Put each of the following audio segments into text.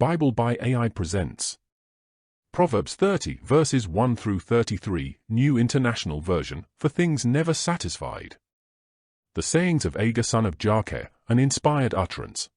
Bible by AI presents Proverbs 30 verses 1 through 33, New International Version, for things never satisfied. The sayings of Agur son of Jakeh, an inspired utterance.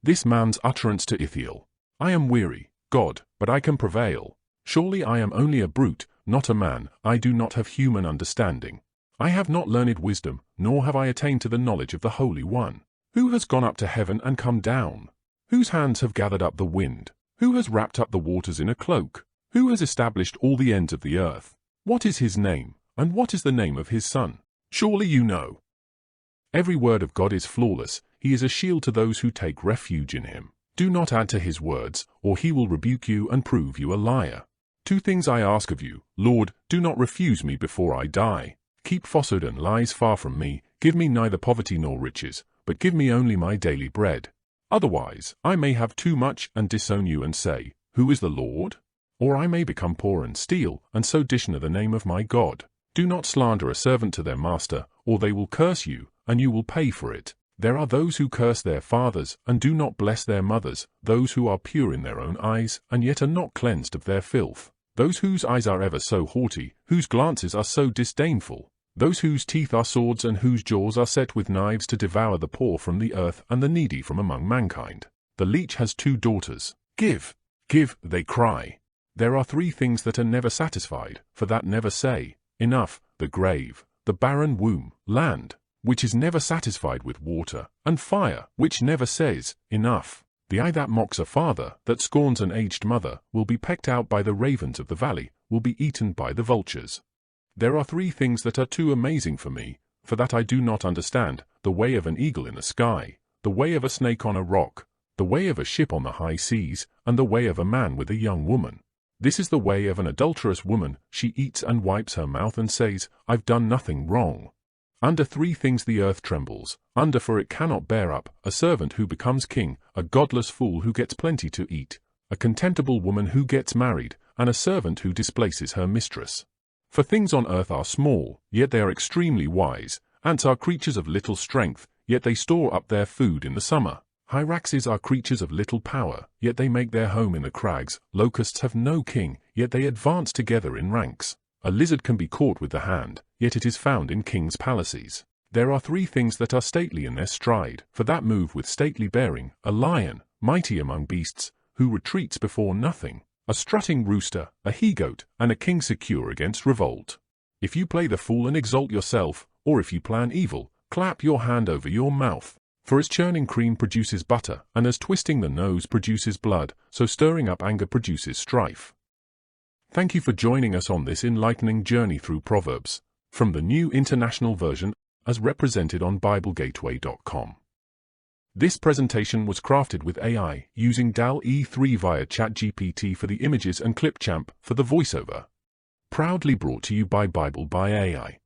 This man's utterance to Ithiel: I am weary, God, but I can prevail. Surely I am only a brute, not a man, I do not have human understanding. I have not learned wisdom, nor have I attained to the knowledge of the Holy One. Who has gone up to heaven and come down? Whose hands have gathered up the wind? Who has wrapped up the waters in a cloak? Who has established all the ends of the earth? What is his name, and what is the name of his son? Surely you know. Every word of God is flawless. He is a shield to those who take refuge in him. Do not add to his words, or he will rebuke you and prove you a liar. 2 things I ask of you, Lord, do not refuse me before I die. Keep falsehood and lies far from me. Give me neither poverty nor riches, but give me only my daily bread. Otherwise, I may have too much and disown you and say, Who is the Lord? Or I may become poor and steal, and so dishonor the name of my God. Do not slander a servant to their master, or they will curse you, and you will pay for it. There are those who curse their fathers, and do not bless their mothers, those who are pure in their own eyes, and yet are not cleansed of their filth. Those whose eyes are ever so haughty, whose glances are so disdainful. Those whose teeth are swords and whose jaws are set with knives to devour the poor from the earth and the needy from among mankind. The leech has 2 daughters. Give, give, they cry. There are 3 things that are never satisfied, for that never say, Enough: the grave, the barren womb, land, which is never satisfied with water, and fire, which never says, Enough. The eye that mocks a father, that scorns an aged mother, will be pecked out by the ravens of the valley, will be eaten by the vultures. There are 3 things that are too amazing for me, for that I do not understand: the way of an eagle in the sky, the way of a snake on a rock, the way of a ship on the high seas, and the way of a man with a young woman. This is the way of an adulterous woman. She eats and wipes her mouth and says, I've done nothing wrong. Under 3 things the earth trembles, under, for it cannot bear up, a servant who becomes king, a godless fool who gets plenty to eat, a contemptible woman who gets married, and a servant who displaces her mistress. For things on earth are small, yet they are extremely wise. Ants are creatures of little strength, yet they store up their food in the summer. Hyraxes are creatures of little power, yet they make their home in the crags. Locusts have no king, yet they advance together in ranks. A lizard can be caught with the hand, yet it is found in kings' palaces. There are 3 things that are stately in their stride, for that move with stately bearing: a lion, mighty among beasts, who retreats before nothing, a strutting rooster, a he-goat, and a king secure against revolt. If you play the fool and exalt yourself, or if you plan evil, clap your hand over your mouth. For as churning cream produces butter, and as twisting the nose produces blood, so stirring up anger produces strife. Thank you for joining us on this enlightening journey through Proverbs, from the New International Version, as represented on BibleGateway.com. This presentation was crafted with AI, using Dall-E 3 via ChatGPT for the images and chipchamp for the voiceover. Proudly brought to you by Bible by AI.